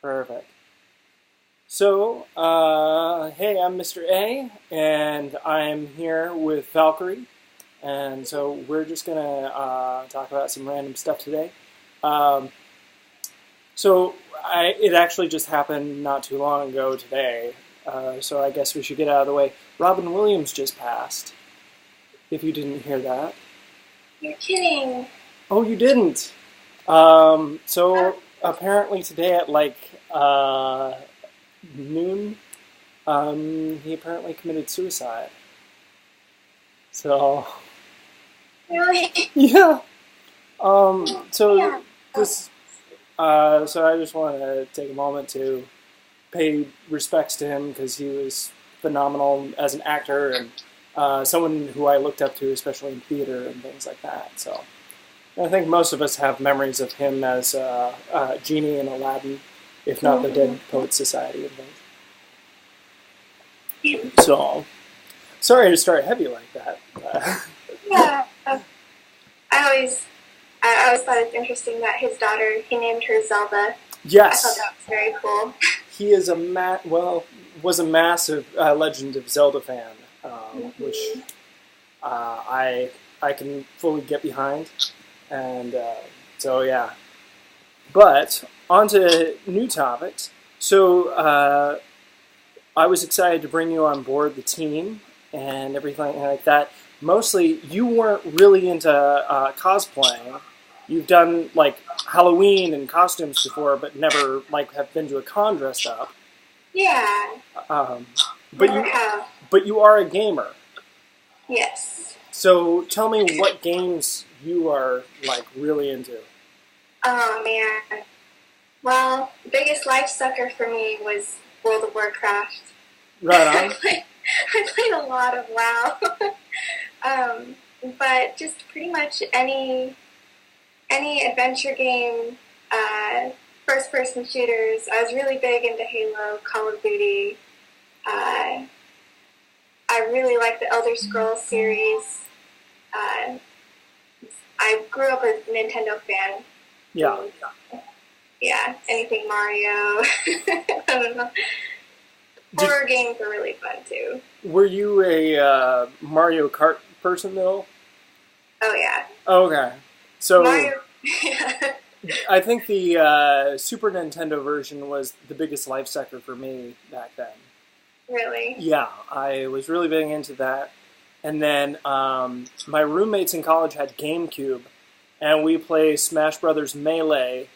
Perfect. So, hey, I'm Mr. A, and I'm here with Valkyrie, and so we're just gonna talk about some random stuff today. Um, it actually just happened not too long ago today, so I guess we should get out of the way. Robin Williams just passed, if you didn't hear that. You're kidding. Oh, you didn't? So apparently today at noon, he apparently committed suicide. So, Really? yeah. So Yeah. this, so I just want to take a moment to pay respects to him because he was phenomenal as an actor and someone who I looked up to, especially in theater and things like that. So I think most of us have memories of him as Genie in Aladdin, if not the Dead Poets Society and things. So, sorry to start heavy like that. Yeah. I always thought it's interesting that his daughter, he named her Zelda. I thought Yes, that was very cool. he is was a massive Legend of Zelda fan, which I can fully get behind, and so yeah. But on to new topics. So I was excited to bring you on board the team and everything like that. Mostly, you weren't really into cosplaying. You've done like Halloween and costumes before, but never like have been to a con dressed up. Yeah. Um, but Never you have. but you are a gamer. Yes. So tell me what games you are like really into. Oh, man. Well, the biggest life sucker for me was World of Warcraft. Right I on. played, I played a lot of WoW. But just pretty much any adventure game, first-person shooters. I was really big into Halo, Call of Duty. Uh, I really like the Elder Scrolls series. Uh, I grew up a Nintendo fan. Yeah. Yeah, anything Mario. I don't know. Did, Horror games are really fun too. were you a Mario Kart person though? Oh yeah, Okay. So Mario. Yeah. I think the Super Nintendo version was the biggest life sucker for me back then. Really? Yeah, I was really big into that. And then my roommates in college had GameCube, and we play Smash Brothers Melee.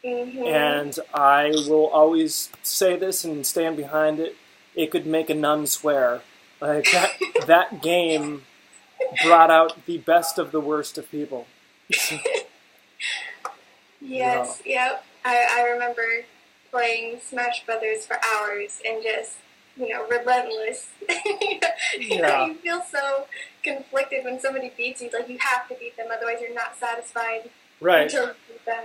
Mhm. And I will always say this and stand behind it. It could make a nun swear. Like that game brought out the best of the worst of people. Yeah. Yes. Yep. I remember playing Smash Brothers for hours and just relentless. Yeah. You feel so conflicted when somebody beats you. Like you have to beat them, otherwise you're not satisfied Right. until you beat them.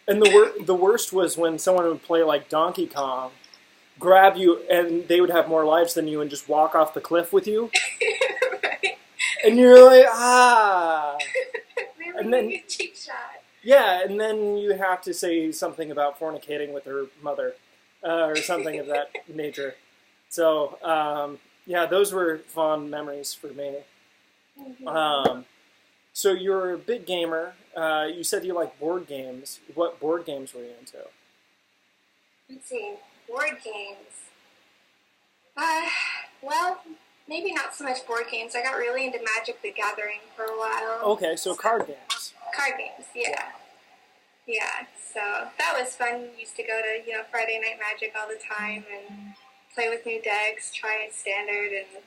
And the worst was when someone would play like Donkey Kong, grab you, and they would have more lives than you and just walk off the cliff with you. Right? And you're like, ah. Really And then, a cheap shot. yeah, and then you have to say something about fornicating with her mother or something of that nature. So, yeah, those were fond memories for me. Mm-hmm. So you're a big gamer. You said you like board games. What board games were you into? Let's see, board games. Uh, well, maybe not so much board games. I got really into Magic the Gathering for a while. Okay, so card games. Card games, yeah. Yeah, so that was fun. Used to go to, Friday Night Magic all the time and play with new decks, try it standard, and,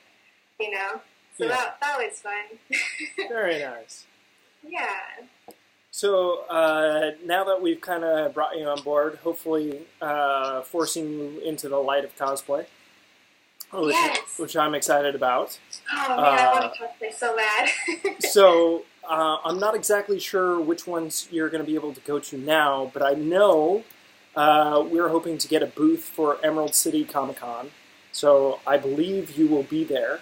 so Yeah. that was fun. Very nice. Yeah. So now that we've kind of brought you on board, hopefully forcing you into the light of cosplay, Yes. which I'm excited about. Oh, man, I want to cosplay so bad. So I'm not exactly sure which ones you're going to be able to go to now, but I know we're hoping to get a booth for Emerald City Comic Con. So I believe you will be there.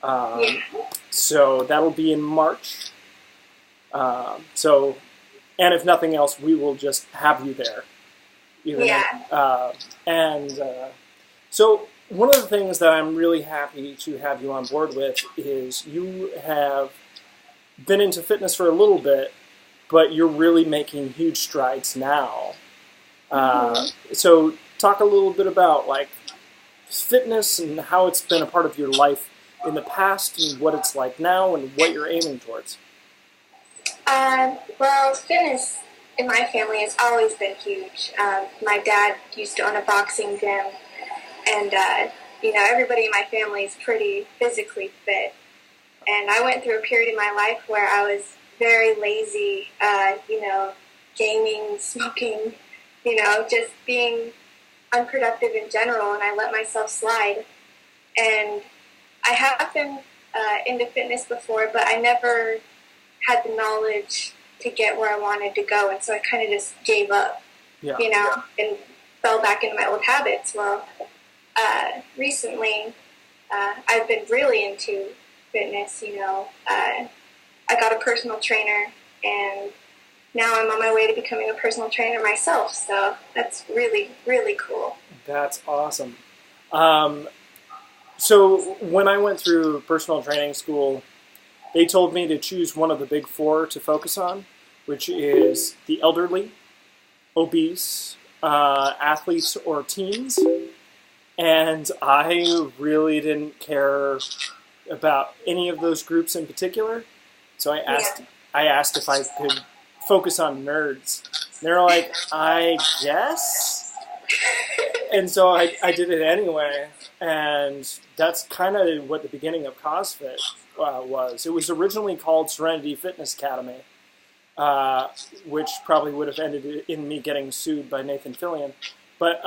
Yeah. So that'll be in March. And if nothing else, we will just have you there. even. Yeah. So one of the things that I'm really happy to have you on board with is you have been into fitness for a little bit, but you're really making huge strides now. So talk a little bit about like fitness and how it's been a part of your life in the past and what it's like now and what you're aiming towards. Well, fitness in my family has always been huge. My dad used to own a boxing gym, and everybody in my family is pretty physically fit. And I went through a period in my life where I was very lazy, gaming, smoking, just being unproductive in general, and I let myself slide. And I have been into fitness before, but I never had the knowledge to get where I wanted to go, and so I kind of just gave up, and fell back into my old habits. Well, recently, I've been really into fitness. I got a personal trainer, and now I'm on my way to becoming a personal trainer myself, so that's really, really cool. That's awesome. So when I went through personal training school, they told me to choose one of the big four to focus on, which is the elderly, obese, athletes, or teens. And I really didn't care about any of those groups in particular. So I asked if I could focus on nerds. And they're like, I guess? And so I did it anyway. And that's kind of what the beginning of Cos Fit was. It was originally called Serenity Fitness Academy, which probably would have ended in me getting sued by Nathan Fillion. But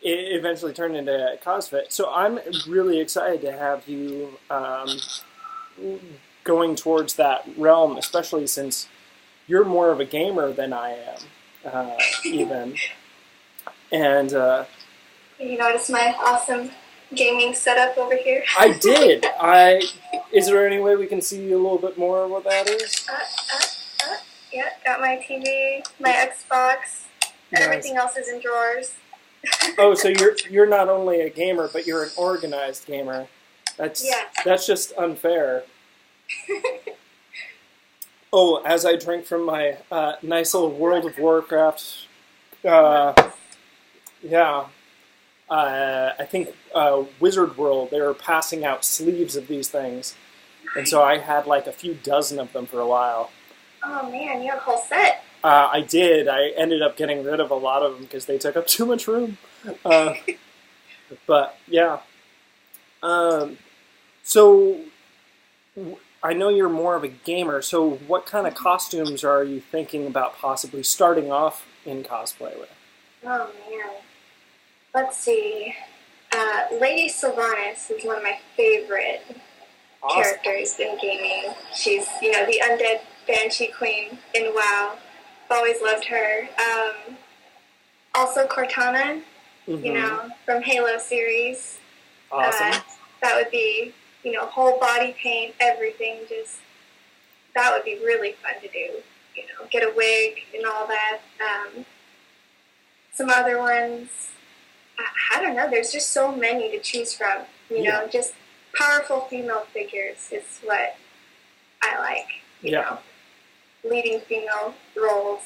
it eventually turned into Cos Fit. So I'm really excited to have you going towards that realm, especially since you're more of a gamer than I am, even. And you notice my awesome gaming setup over here? I did. Is there any way we can see a little bit more of what that is? Yeah, got my TV, my Xbox. Nice. Everything else is in drawers. Oh, so you're not only a gamer, but you're an organized gamer. That's just unfair. Oh, as I drink from my nice little World of Warcraft, I think Wizard World, they were passing out sleeves of these things. And so I had like a few dozen of them for a while. Oh man, you have a whole set. I did. I ended up getting rid of a lot of them because they took up too much room. But yeah. So I know you're more of a gamer. So what kind of costumes are you thinking about possibly starting off in cosplay with? Oh man. Let's see. Lady Sylvanas is one of my favorite characters in gaming. She's, the undead Banshee Queen in WoW. I've always loved her. Also Cortana, from Halo series. Awesome. That would be, whole body paint, everything. That would be really fun to do. Get a wig and all that. Some other ones, I don't know. There's just so many to choose from. Just powerful female figures is what I like. You know, leading female roles.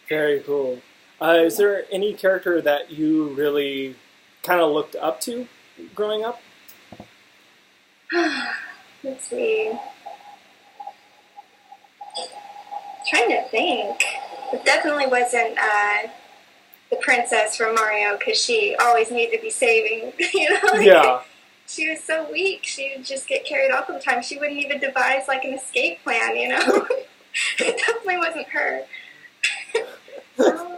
Very cool. Is there any character that you really kind of looked up to growing up? Let's see. Trying to think. It definitely wasn't the princess from Mario, because she always needed to be saving. Yeah. She was so weak. She would just get carried off all the time. She wouldn't even devise like an escape plan. It definitely wasn't her. I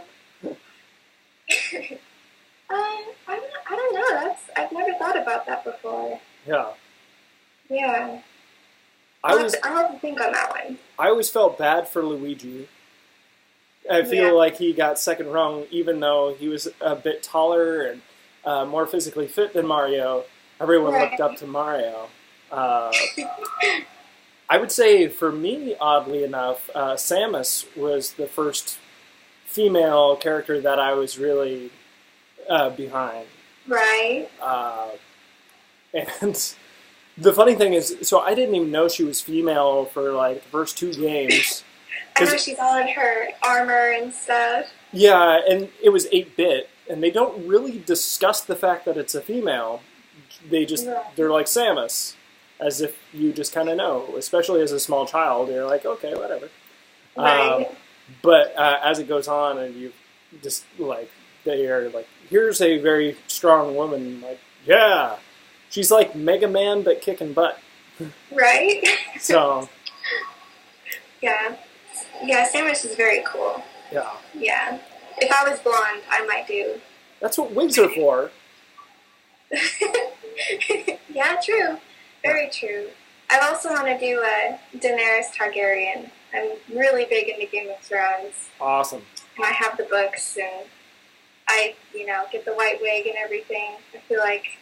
don't know. I've never thought about that before. Yeah. Yeah. I'll have to think on that one. I always felt bad for Luigi. I feel like he got second rung, even though he was a bit taller and more physically fit than Mario. Everyone looked up to Mario. I I would say for me, oddly enough, Samus was the first female character that I was really behind. Right. And the funny thing is, so I didn't even know she was female for like the first 2 games. I know she's all in her armor and stuff. Yeah, and it was 8-bit, and they don't really discuss the fact that it's a female. They're like Samus, as if you just kind of know, especially as a small child. You're like, okay, whatever. Right. But as it goes on, and you just like, they are like, here's a very strong woman. Like, yeah, she's like Mega Man, but kicking butt. Right. So. Yeah. Yeah, Samus is very cool. Yeah. Yeah. If I was blonde, I might do. That's what wigs are for. Yeah, true. Very true. I also want to do a Daenerys Targaryen. I'm really big into Game of Thrones. Awesome. And I have the books, and I, get the white wig and everything. I feel like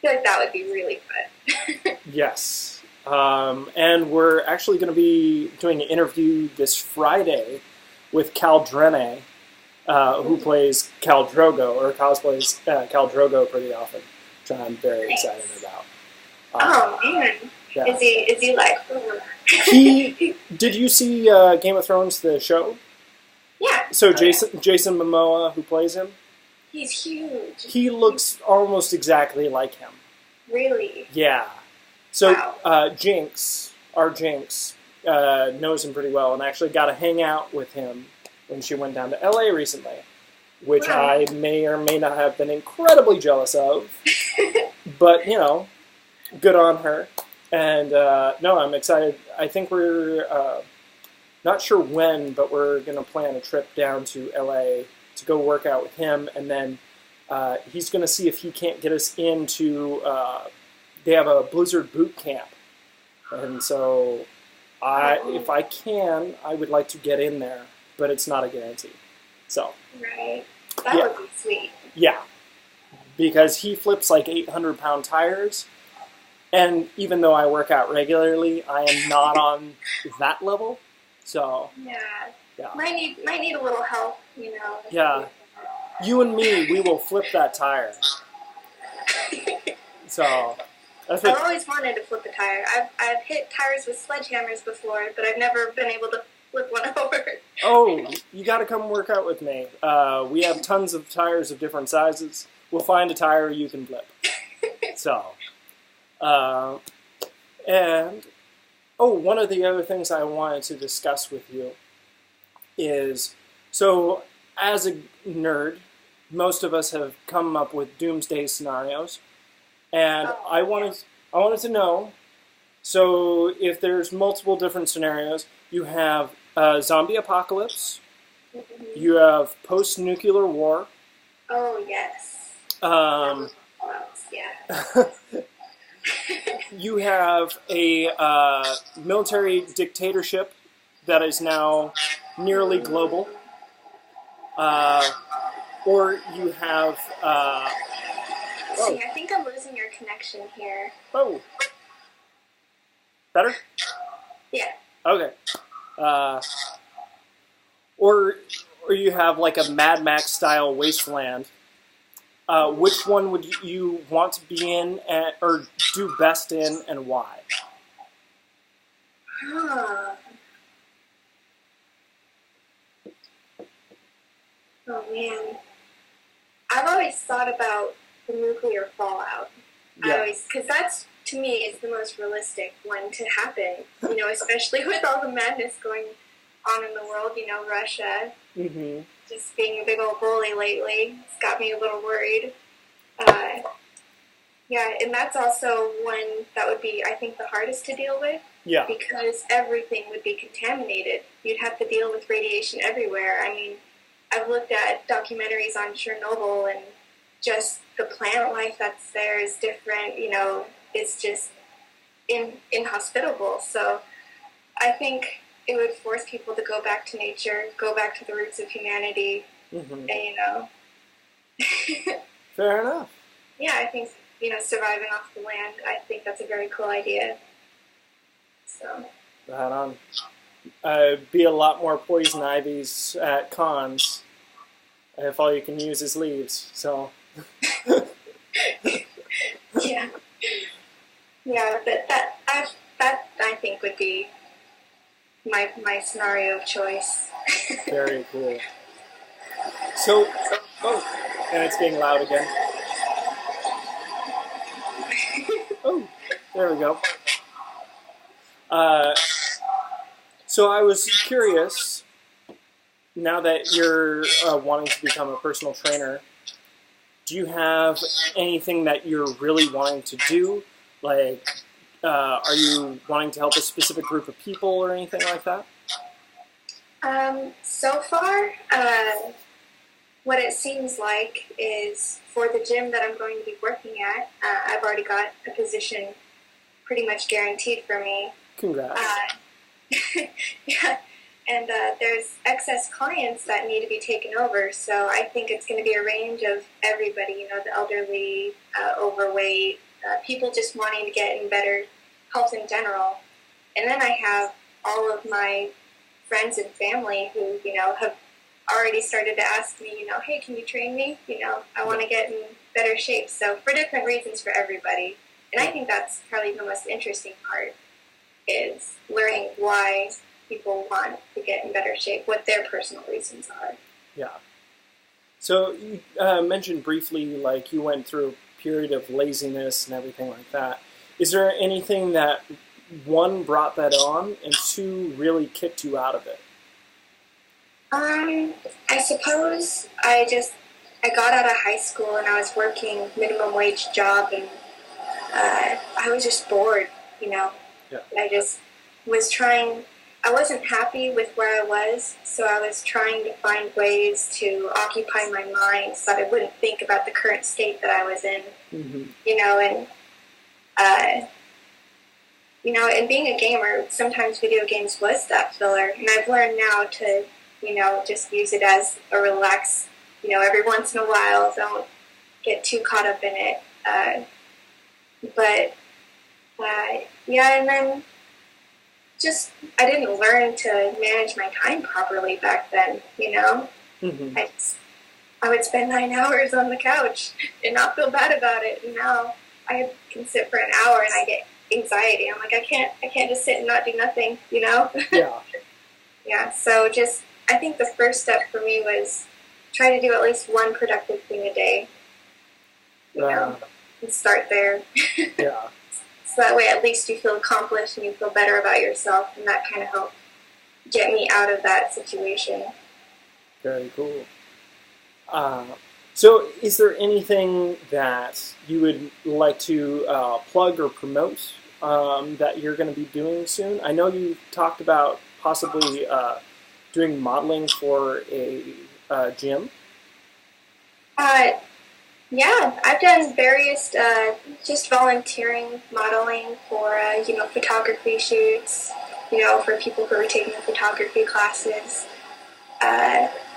that would be really fun. Yes. And we're actually going to be doing an interview this Friday with Cal Drenne, who plays Khal Drogo, or cosplays Khal Drogo pretty often, which I'm very excited about. Oh, man. Yeah. Is he like... Did you see Game of Thrones, the show? Yeah. So Jason Momoa, who plays him? He's huge. He looks almost exactly like him. Really? Yeah. So wow. Jinx, our Jinx, knows him pretty well and actually got to hang out with him when she went down to LA recently, which wow. I may or may not have been incredibly jealous of. But, good on her. And, no, I'm excited. I think we're not sure when, but we're going to plan a trip down to LA to go work out with him. And then he's going to see if he can't get us into... they have a Blizzard boot camp, and so if I can, I would like to get in there, but it's not a guarantee. So right, that would be sweet. Yeah, because he flips like 800-pound tires, and even though I work out regularly, I am not on that level. So yeah, might need a little help, Yeah, you and me, we will flip that tire. So. I've always wanted to flip a tire. I've hit tires with sledgehammers before, but I've never been able to flip one over. Oh, you got to come work out with me. We have tons of tires of different sizes. We'll find a tire you can flip. So, and one of the other things I wanted to discuss with you is, so as a nerd, most of us have come up with doomsday scenarios. And I wanted to know, so if there's multiple different scenarios, you have zombie apocalypse, you have post-nuclear war. Oh, yes. Yeah. You have a military dictatorship that is now nearly global. Or you have... See, I think I'm losing your connection here. Oh. Better? Yeah. Okay. Or you have like a Mad Max style wasteland. Which one would you want to be in or do best in, and why? Oh man. I've always thought about the nuclear fallout. Yeah. Because that's, to me, is the most realistic one to happen. Especially with all the madness going on in the world. Russia just being a big old bully lately. It's got me a little worried. Yeah, and that's also one that would be, I think, the hardest to deal with. Yeah. Because everything would be contaminated. You'd have to deal with radiation everywhere. I mean, I've looked at documentaries on Chernobyl, and just the plant life that's there is different, it's just inhospitable. So I think it would force people to go back to nature, go back to the roots of humanity, and, Fair enough. Yeah, I think, surviving off the land, I think that's a very cool idea. So. Right on. Be a lot more poison ivies at cons if all you can use is leaves. So. Yeah. Yeah, but that I think would be my scenario of choice. Very cool. So, oh, and it's being loud again. Oh, there we go. So I was curious, now that you're wanting to become a personal trainer, do you have anything that you're really wanting to do? Like, are you wanting to help a specific group of people or anything like that? So far, what it seems like is for the gym that I'm going to be working at, I've already got a position pretty much guaranteed for me. Congrats. Yeah, and there's excess clients that need to be taken over, so I think it's going to be a range of everybody, you know, the elderly, overweight, people just wanting to get in better health in general. And then I have all of my friends and family who, you know, have already started to ask me, you know, hey, can you train me? You know, I want to get in better shape. So for different reasons for everybody. And I think that's probably the most interesting part, is learning why people want to get in better shape, what their personal reasons are. Yeah. So you mentioned briefly, like, you went through a period of laziness and everything like that. Is there anything that, one, brought that on, and two, really kicked you out of it? I suppose I got out of high school and I was working minimum wage job, and I was just bored, you know. Yeah. I just was trying, I wasn't happy with where I was, so I was trying to find ways to occupy my mind so that I wouldn't think about the current state that I was in, you know, and, you know, and being a gamer, sometimes video games was that filler, and I've learned now to, you know, just use it as a relax, you know, every once in a while, don't get too caught up in it, yeah, and then just, I didn't learn to manage my time properly back then, you know? I would spend 9 hours on the couch and not feel bad about it, and now I can sit for an hour and I get anxiety. I'm like, I can't just sit and not do nothing, you know? Yeah. Yeah, so just, I think the first step for me was try to do at least one productive thing a day, you know, and start there. Yeah. So that way at least you feel accomplished and you feel better about yourself, and that kind of helped get me out of that situation. Very cool. So is there anything that you would like to plug or promote that you're going to be doing soon? I know you talked about possibly doing modeling for a gym. Yeah, I've done various just volunteering modeling for, you know, photography shoots, you know, for people who are taking photography classes.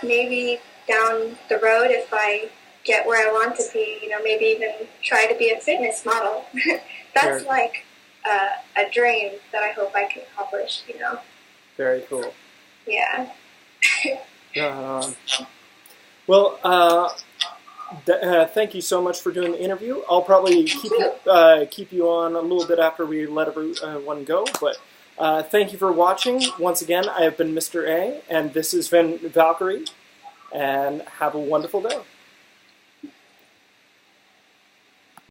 Maybe down the road, if I get where I want to be, you know, maybe even try to be a fitness model. That's like a dream that I hope I can accomplish, you know. Very cool. Yeah. Well, thank you so much for doing the interview. I'll probably keep you on a little bit after we let everyone go, but thank you for watching. Once again, I have been Mr. A, and this has been Valkyrie, and have a wonderful day.